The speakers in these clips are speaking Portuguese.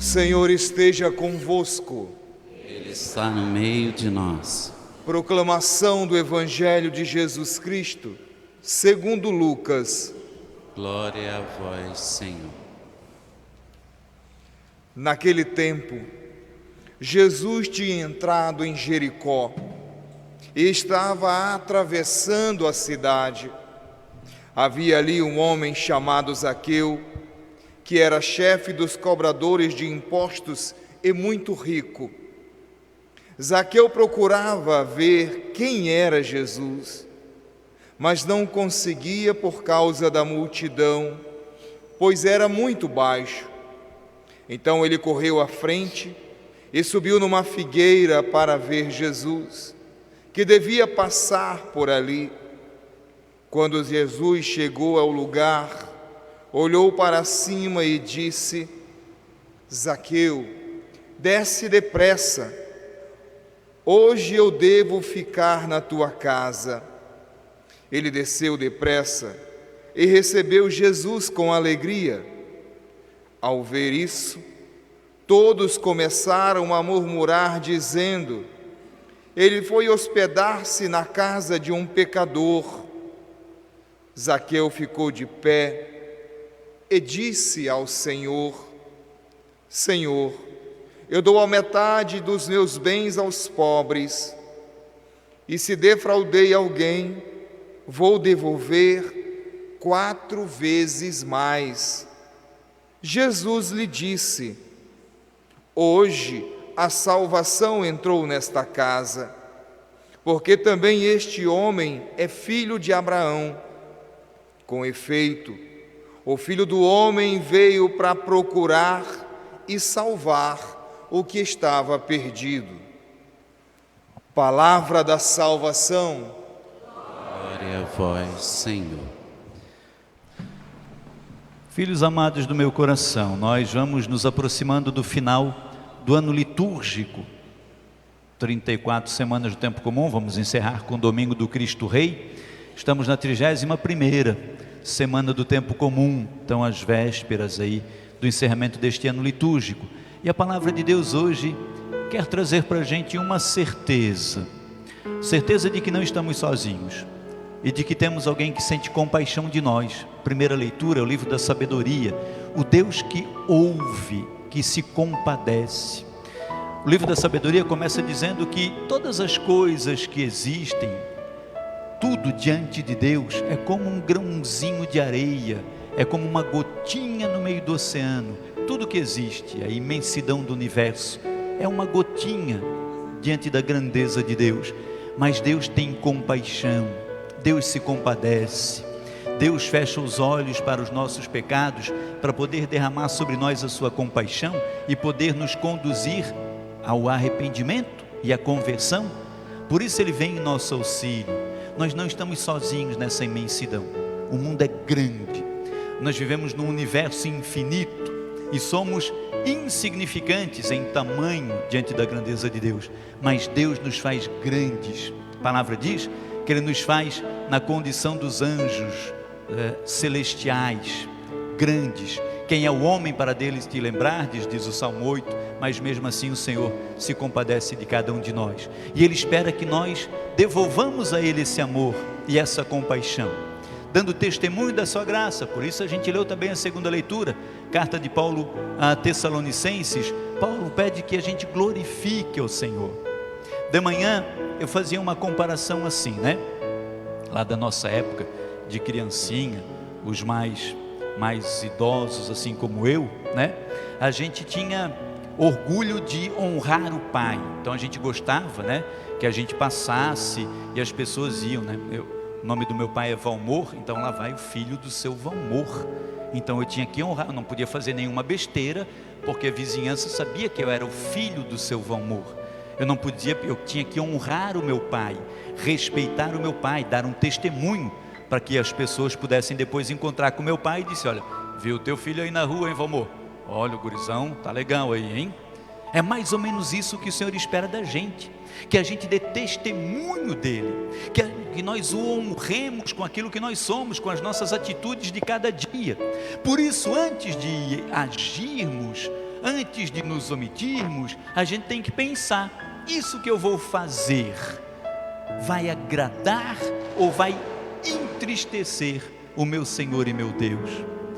Senhor esteja convosco. Ele está no meio de nós. Proclamação do Evangelho de Jesus Cristo, segundo Lucas. Glória a vós, Senhor. Naquele tempo, Jesus tinha entrado em Jericó e estava atravessando a cidade. Havia ali um homem chamado Zaqueu, que era chefe dos cobradores de impostos e muito rico. Zaqueu procurava ver quem era Jesus, mas não conseguia por causa da multidão, pois era muito baixo. Então ele correu à frente e subiu numa figueira para ver Jesus, que devia passar por ali. Quando Jesus chegou ao lugar, olhou para cima e disse: Zaqueu, desce depressa, hoje eu devo ficar na tua casa. Ele desceu depressa e recebeu Jesus com alegria. Ao ver isso, todos começaram a murmurar, dizendo: ele foi hospedar-se na casa de um pecador. Zaqueu ficou de pé e disse ao Senhor: Senhor, eu dou a metade dos meus bens aos pobres, e se defraudei alguém, vou devolver 4 vezes mais. Jesus lhe disse: hoje a salvação entrou nesta casa, porque também este homem é filho de Abraão. Com efeito, o Filho do Homem veio para procurar e salvar o que estava perdido. Palavra da salvação. Glória a vós, Senhor. Filhos amados do meu coração, nós vamos nos aproximando do final do ano litúrgico. 34 semanas do tempo comum, vamos encerrar com o domingo do Cristo Rei. Estamos na 31ª semana do tempo comum, então as vésperas aí do encerramento deste ano litúrgico. E a palavra de Deus hoje quer trazer para a gente uma certeza de que não estamos sozinhos e de que temos alguém que sente compaixão de nós. Primeira leitura, o livro da sabedoria, o Deus que ouve, que se compadece. O livro da sabedoria começa dizendo que todas as coisas que existem, tudo diante de Deus é como um grãozinho de areia, é como uma gotinha no meio do oceano. Tudo que existe, a imensidão do universo, é uma gotinha diante da grandeza de Deus. Mas Deus tem compaixão, Deus se compadece, Deus fecha os olhos para os nossos pecados, para poder derramar sobre nós a sua compaixão e poder nos conduzir ao arrependimento e à conversão. Por isso Ele vem em nosso auxílio. Nós não estamos sozinhos nessa imensidão. O mundo é grande, nós vivemos num universo infinito e somos insignificantes em tamanho diante da grandeza de Deus, mas Deus nos faz grandes. A palavra diz que Ele nos faz na condição dos anjos celestiais, grandes. Quem é o homem para deles te lembrardes, diz o Salmo 8, mas mesmo assim o Senhor se compadece de cada um de nós, e Ele espera que nós devolvamos a Ele esse amor e essa compaixão, dando testemunho da sua graça. Por isso a gente leu também a segunda leitura, carta de Paulo a Tessalonicenses. Paulo pede que a gente glorifique ao Senhor. De manhã eu fazia uma comparação assim, né? Lá da nossa época de criancinha, os mais idosos, assim como eu, né? A gente tinha orgulho de honrar o pai. Então a gente gostava, né, que a gente passasse e as pessoas iam, né? O nome do meu pai é Valmor, então lá vai o filho do seu Valmor. Então eu tinha que honrar, eu não podia fazer nenhuma besteira, porque a vizinhança sabia que eu era o filho do seu Valmor. Eu tinha que honrar o meu pai, respeitar o meu pai, dar um testemunho, para que as pessoas pudessem depois encontrar com meu pai e disse: olha, viu teu filho aí na rua, hein, Valmor? Olha, o gurizão, tá legal aí, hein? É mais ou menos isso que o Senhor espera da gente, que a gente dê testemunho dele, que nós o honremos com aquilo que nós somos, com as nossas atitudes de cada dia. Por isso, antes de agirmos, antes de nos omitirmos, a gente tem que pensar: isso que eu vou fazer vai agradar ou vai entristecer o meu Senhor e meu Deus?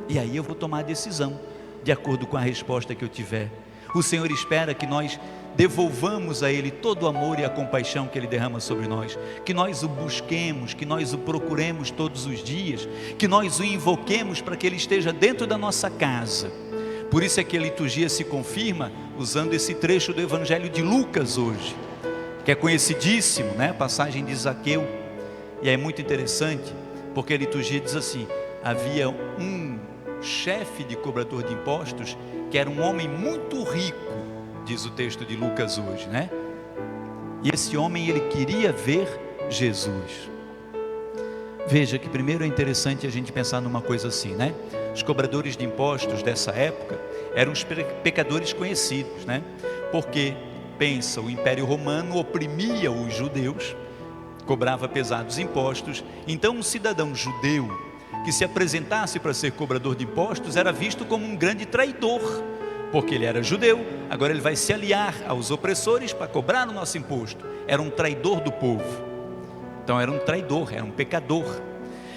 E aí eu vou tomar a decisão de acordo com a resposta que eu tiver. O Senhor espera que nós devolvamos a Ele todo o amor e a compaixão que Ele derrama sobre nós, que nós o busquemos, que nós o procuremos todos os dias, que nós o invoquemos para que Ele esteja dentro da nossa casa. Por isso é que a liturgia se confirma usando esse trecho do Evangelho de Lucas hoje, que é conhecidíssimo, né? Passagem de Zaqueu. E é muito interessante, porque a liturgia diz assim: havia um chefe de cobrador de impostos, que era um homem muito rico, diz o texto de Lucas hoje, né? E esse homem, ele queria ver Jesus. Veja que primeiro é interessante a gente pensar numa coisa assim, né? Os cobradores de impostos dessa época eram os pecadores conhecidos, né? Porque, pensa, o Império Romano oprimia os judeus, cobrava pesados impostos. Então um cidadão judeu que se apresentasse para ser cobrador de impostos era visto como um grande traidor, porque ele era judeu, agora ele vai se aliar aos opressores para cobrar o nosso imposto. Era um traidor do povo. Então era um traidor, era um pecador.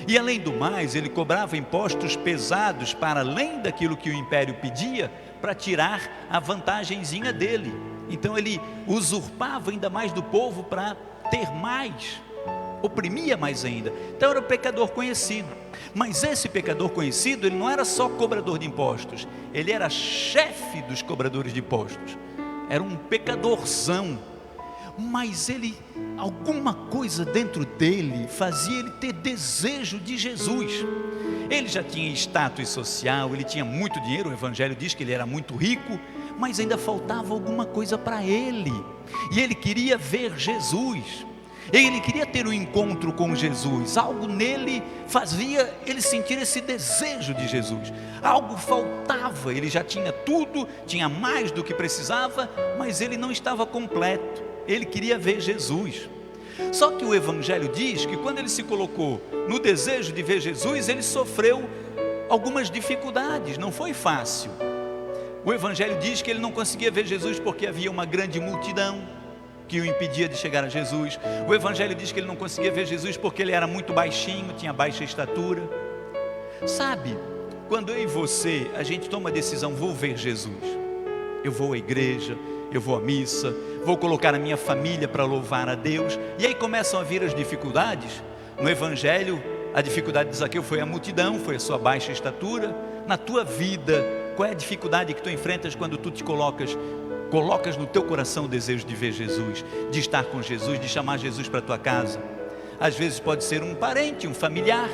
E além do mais, ele cobrava impostos pesados para além daquilo que o império pedia, para tirar a vantagenzinha dele. Então ele usurpava ainda mais do povo para ter mais, oprimia mais ainda. Então era um pecador conhecido. Mas esse pecador conhecido, ele não era só cobrador de impostos, ele era chefe dos cobradores de impostos. Era um pecadorzão. Mas ele, alguma coisa dentro dele fazia ele ter desejo de Jesus. Ele já tinha status social, ele tinha muito dinheiro, o Evangelho diz que ele era muito rico, mas ainda faltava alguma coisa para ele, e ele queria ver Jesus, ele queria ter um encontro com Jesus. Algo nele fazia ele sentir esse desejo de Jesus. Algo faltava, ele já tinha tudo, tinha mais do que precisava, mas ele não estava completo. Ele queria ver Jesus. Só que o Evangelho diz que quando ele se colocou no desejo de ver Jesus, ele sofreu algumas dificuldades, não foi fácil. O Evangelho diz que ele não conseguia ver Jesus porque havia uma grande multidão que o impedia de chegar a Jesus. O Evangelho diz que ele não conseguia ver Jesus porque ele era muito baixinho, tinha baixa estatura. Sabe, quando eu e você, a gente toma a decisão: vou ver Jesus, eu vou à igreja, eu vou à missa, vou colocar a minha família para louvar a Deus, e aí começam a vir as dificuldades. No Evangelho, a dificuldade de Zaqueu foi a multidão, foi a sua baixa estatura. Na tua vida, qual é a dificuldade que tu enfrentas quando tu te colocas no teu coração o desejo de ver Jesus, de estar com Jesus, de chamar Jesus para a tua casa? Às vezes pode ser um parente, um familiar,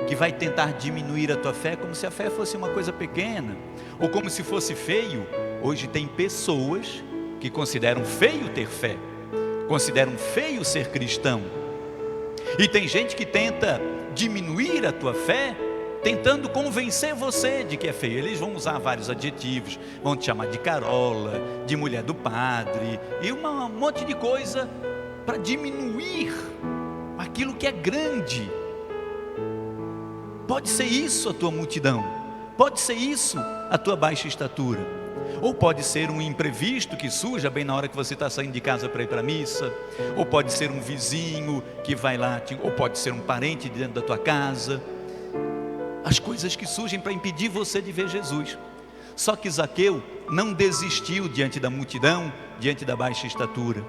que vai tentar diminuir a tua fé, como se a fé fosse uma coisa pequena, ou como se fosse feio. Hoje tem pessoas que consideram feio ter fé, consideram feio ser cristão, e tem gente que tenta diminuir a tua fé, tentando convencer você de que é feio. Eles vão usar vários adjetivos, vão te chamar de carola, de mulher do padre, e um monte de coisa para diminuir aquilo que é grande. Pode ser isso a tua multidão, pode ser isso a tua baixa estatura, ou pode ser um imprevisto que surja bem na hora que você está saindo de casa para ir para a missa, ou pode ser um vizinho que vai lá, ou pode ser um parente dentro da tua casa. As coisas que surgem para impedir você de ver Jesus. Só que Zaqueu não desistiu diante da multidão, diante da baixa estatura,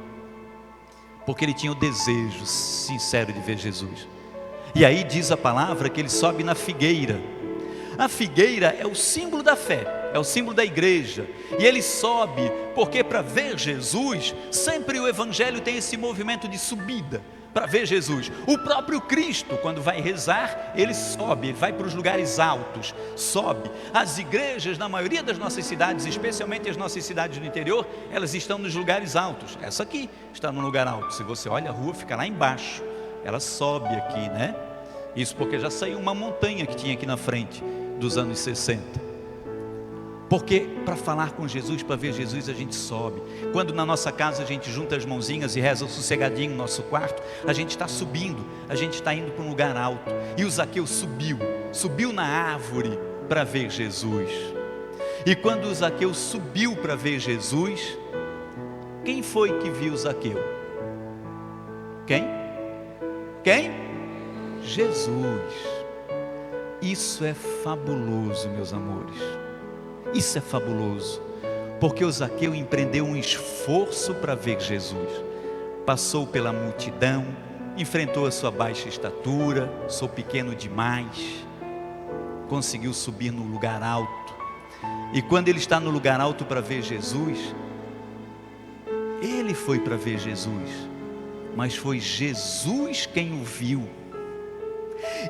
porque ele tinha o desejo sincero de ver Jesus. E aí diz a palavra que ele sobe na figueira. A figueira é o símbolo da fé, é o símbolo da igreja, e ele sobe, porque para ver Jesus, sempre o Evangelho tem esse movimento de subida, para ver Jesus. O próprio Cristo, quando vai rezar, ele sobe, ele vai para os lugares altos, sobe. As igrejas, na maioria das nossas cidades, especialmente as nossas cidades do interior, elas estão nos lugares altos. Essa aqui está num lugar alto, se você olha a rua, fica lá embaixo, ela sobe aqui, né? Isso porque já saiu uma montanha que tinha aqui na frente, dos anos 60. Porque para falar com Jesus, para ver Jesus, a gente sobe. Quando na nossa casa a gente junta as mãozinhas e reza sossegadinho no nosso quarto, a gente está subindo, a gente está indo para um lugar alto. E o Zaqueu subiu na árvore para ver Jesus. E quando Zaqueu subiu para ver Jesus, quem foi que viu Zaqueu? Quem? Jesus. Isso é fabuloso, meus amores. Isso é fabuloso, porque o Zaqueu empreendeu um esforço para ver Jesus. Passou pela multidão, enfrentou a sua baixa estatura, sou pequeno demais, conseguiu subir no lugar alto. E quando ele está no lugar alto para ver Jesus, ele foi para ver Jesus, mas foi Jesus quem o viu.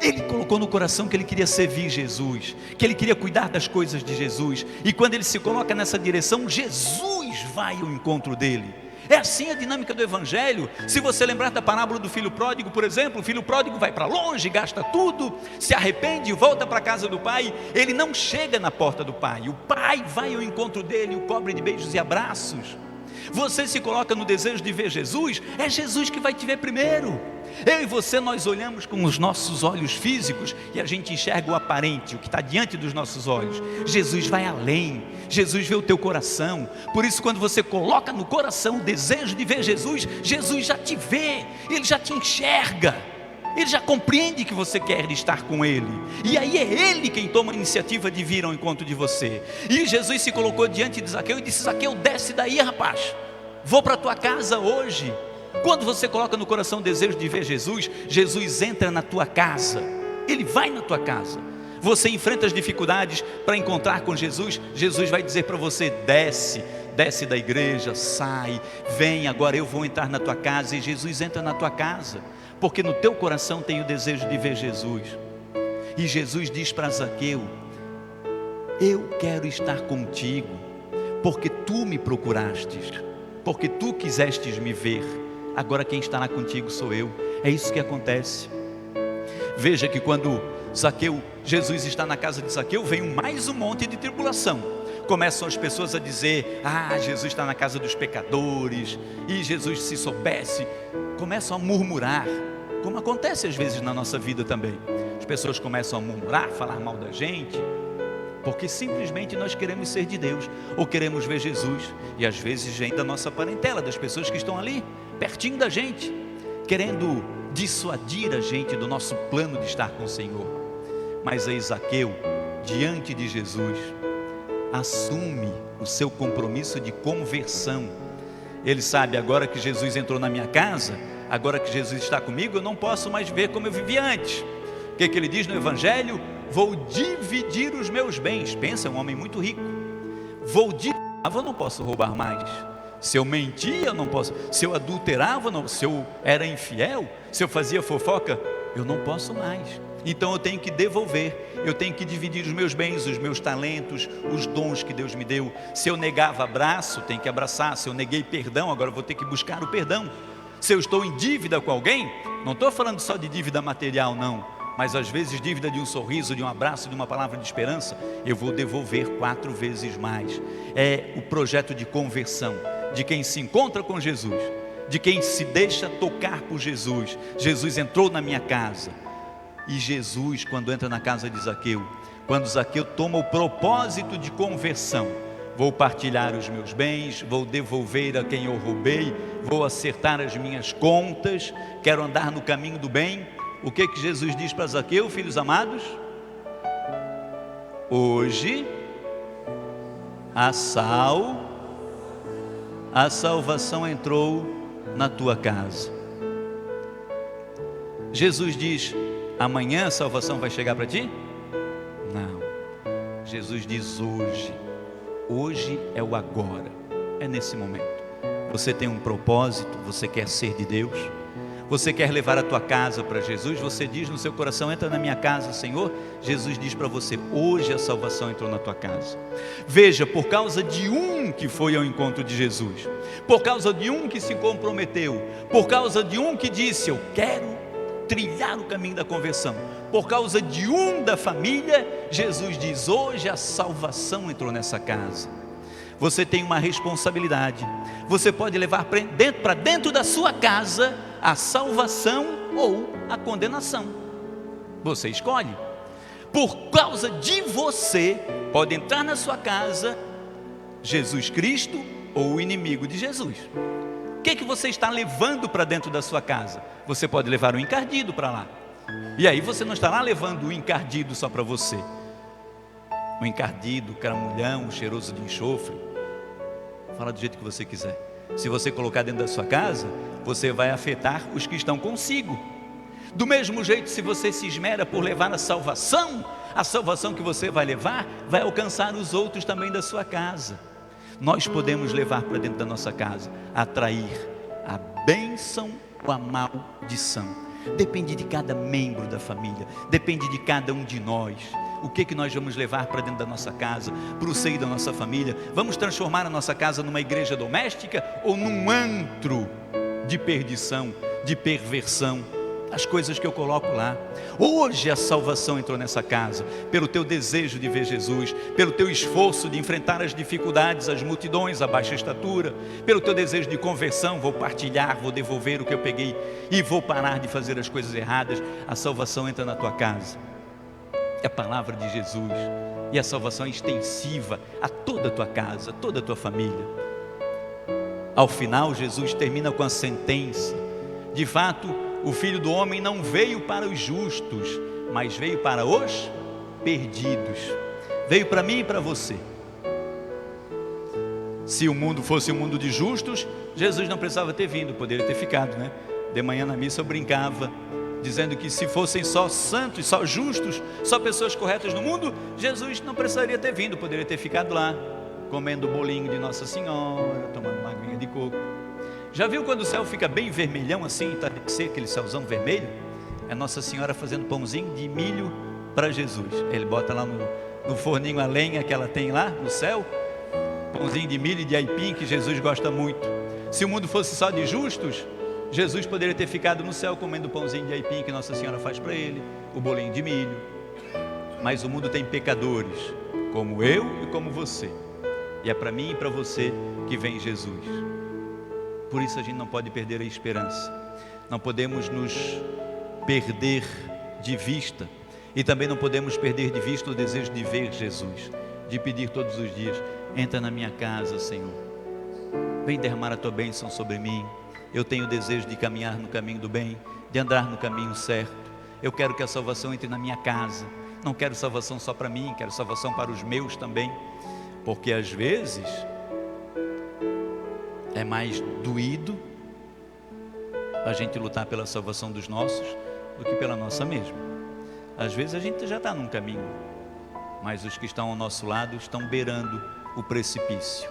Ele colocou no coração que ele queria servir Jesus, que ele queria cuidar das coisas de Jesus, e quando ele se coloca nessa direção, Jesus vai ao encontro dele. É assim a dinâmica do Evangelho. Se você lembrar da parábola do filho pródigo, por exemplo, o filho pródigo vai para longe, gasta tudo, se arrepende, volta para a casa do pai. Ele não chega na porta do pai, o pai vai ao encontro dele, o cobre de beijos e abraços. Você se coloca no desejo de ver Jesus, é Jesus que vai te ver primeiro. Eu e você, nós olhamos com os nossos olhos físicos e a gente enxerga o aparente, o que está diante dos nossos olhos. Jesus vai além, Jesus vê o teu coração. Por isso, quando você coloca no coração o desejo de ver Jesus, Jesus já te vê, Ele já te enxerga, Ele já compreende que você quer estar com Ele, e aí é Ele quem toma a iniciativa de vir ao encontro de você. E Jesus se colocou diante de Zaqueu e disse: Zaqueu, desce daí, rapaz, vou para a tua casa hoje. Quando você coloca no coração o desejo de ver Jesus, Jesus entra na tua casa, Ele vai na tua casa. Você enfrenta as dificuldades para encontrar com Jesus, Jesus vai dizer para você: desce da igreja, sai, vem, agora eu vou entrar na tua casa. E Jesus entra na tua casa, porque no teu coração tem o desejo de ver Jesus. E Jesus diz para Zaqueu: eu quero estar contigo, porque tu me procurastes, porque tu quisestes me ver. Agora quem estará contigo sou eu. É isso que acontece. Veja que quando Jesus está na casa de Zaqueu, vem mais um monte de tribulação. Começam as pessoas a dizer: Jesus está na casa dos pecadores, e Jesus, se soubesse, começam a murmurar, como acontece às vezes na nossa vida também. As pessoas começam a murmurar, falar mal da gente, porque simplesmente nós queremos ser de Deus, ou queremos ver Jesus, e às vezes vem da nossa parentela, das pessoas que estão ali, pertinho da gente, querendo dissuadir a gente do nosso plano de estar com o Senhor. Mas aí Zaqueu, diante de Jesus, assume o seu compromisso de conversão. Ele sabe: agora que Jesus entrou na minha casa, agora que Jesus está comigo, eu não posso mais ver como eu vivia antes. O que ele diz no Evangelho? Vou dividir os meus bens. Pensa, um homem muito rico. Eu não posso roubar mais. Se eu mentia, eu não posso. Se eu adulterava, não. Se eu era infiel, se eu fazia fofoca, eu não posso mais. Então eu tenho que devolver, eu tenho que dividir os meus bens, os meus talentos, os dons que Deus me deu. Se eu negava abraço, tenho que abraçar. Se eu neguei perdão, agora eu vou ter que buscar o perdão. Se eu estou em dívida com alguém, não estou falando só de dívida material, não, mas às vezes dívida de um sorriso, de um abraço, de uma palavra de esperança, eu vou devolver 4 vezes mais. É o projeto de conversão de quem se encontra com Jesus, de quem se deixa tocar por Jesus. Jesus entrou na minha casa, e Jesus, quando entra na casa de Zaqueu, quando Zaqueu toma o propósito de conversão: vou partilhar os meus bens, vou devolver a quem eu roubei, vou acertar as minhas contas, quero andar no caminho do bem. O que Jesus diz para Zaqueu, filhos amados? Hoje a salvação entrou na tua casa. Jesus diz: amanhã a salvação vai chegar para ti? Não. Jesus diz: hoje. Hoje é o agora, é nesse momento. Você tem um propósito, você quer ser de Deus, você quer levar a tua casa para Jesus, você diz no seu coração: entra na minha casa, Senhor. Jesus diz para você: hoje a salvação entrou na tua casa. Veja, por causa de um que foi ao encontro de Jesus, por causa de um que se comprometeu, por causa de um que disse: eu quero trilhar o caminho da conversão, por causa de um da família, Jesus diz: hoje a salvação entrou nessa casa. Você tem uma responsabilidade. Você pode levar para dentro da sua casa a salvação ou a condenação. Você escolhe. por causa de você, pode entrar na sua casa Jesus Cristo ou o inimigo de Jesus. O que você está levando para dentro da sua casa? Você pode levar um encardido para lá, e aí você não estará levando o encardido só para você. O encardido, cramulhão, cheiroso de enxofre, fala do jeito que você quiser. Se você colocar dentro da sua casa, você vai afetar os que estão consigo. Do mesmo jeito, se você se esmera por levar a salvação que você vai levar, vai alcançar os outros também da sua casa. Nós podemos levar para dentro da nossa casa, atrair a bênção ou a maldição. Depende de cada membro da família, depende de cada um de nós. O que nós vamos levar para dentro da nossa casa, para o seio da nossa família? Vamos transformar a nossa casa numa igreja doméstica ou num antro de perdição, de perversão? As coisas que eu coloco lá. Hoje a salvação entrou nessa casa, pelo teu desejo de ver Jesus, pelo teu esforço de enfrentar as dificuldades, as multidões, a baixa estatura, pelo teu desejo de conversão. Vou partilhar, vou devolver o que eu peguei e vou parar de fazer as coisas erradas. A salvação entra na tua casa. É a palavra de Jesus, e a salvação é extensiva a toda a tua casa, toda a tua família. Ao final, Jesus termina com a sentença. De fato, o Filho do Homem não veio para os justos, mas veio para os perdidos. Veio para mim e para você. Se o mundo fosse um mundo de justos, Jesus não precisava ter vindo, poderia ter ficado, né? De manhã na missa eu brincava, dizendo que se fossem só santos, só justos, só pessoas corretas no mundo, Jesus não precisaria ter vindo, poderia ter ficado lá, comendo o bolinho de Nossa Senhora, tomando uma aguinha de coco. Já viu quando o céu fica bem vermelhão assim, entardecer, aquele céuzão vermelho? É Nossa Senhora fazendo pãozinho de milho para Jesus. Ele bota lá no forninho a lenha que ela tem lá no céu, pãozinho de milho e de aipim que Jesus gosta muito. Se o mundo fosse só de justos, Jesus poderia ter ficado no céu comendo o pãozinho de aipim que Nossa Senhora faz para ele, o bolinho de milho. Mas o mundo tem pecadores, como eu e como você, e é para mim e para você que vem Jesus. Por isso a gente não pode perder a esperança, não podemos nos perder de vista, e também não podemos perder de vista o desejo de ver Jesus, de pedir todos os dias: entra na minha casa, Senhor, vem derramar a tua bênção sobre mim. Eu tenho o desejo de caminhar no caminho do bem, de andar no caminho certo. Eu quero que a salvação entre na minha casa. Não quero salvação só para mim, quero salvação para os meus também, porque às vezes é mais doído a gente lutar pela salvação dos nossos do que pela nossa mesma. Às vezes a gente já está num caminho, mas os que estão ao nosso lado estão beirando o precipício.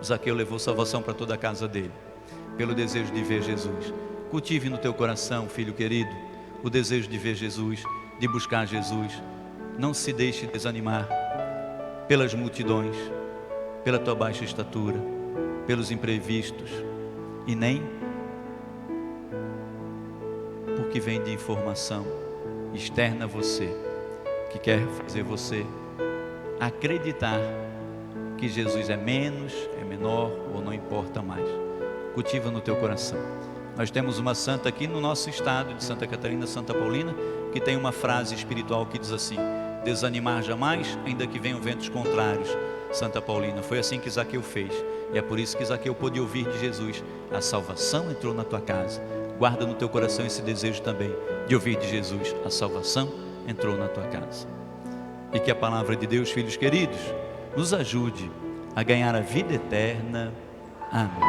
Zaqueu levou salvação para toda a casa dele, pelo desejo de ver Jesus. Cultive no teu coração, filho querido, o desejo de ver Jesus, de buscar Jesus. Não se deixe desanimar pelas multidões, pela tua baixa estatura, pelos imprevistos, e nem porque vem de informação externa a você, que quer fazer você acreditar que Jesus é menos, é menor ou não importa mais. Cultiva no teu coração. Nós temos uma santa aqui no nosso estado de Santa Catarina, Santa Paulina, que tem uma frase espiritual que diz assim: desanimar jamais, ainda que venham ventos contrários. Santa Paulina, foi assim que Zaqueu fez, e é por isso que Zaqueu pôde ouvir de Jesus: a salvação entrou na tua casa. Guarda no teu coração esse desejo também de ouvir de Jesus: a salvação entrou na tua casa. E que a palavra de Deus, filhos queridos, nos ajude a ganhar a vida eterna. Amém.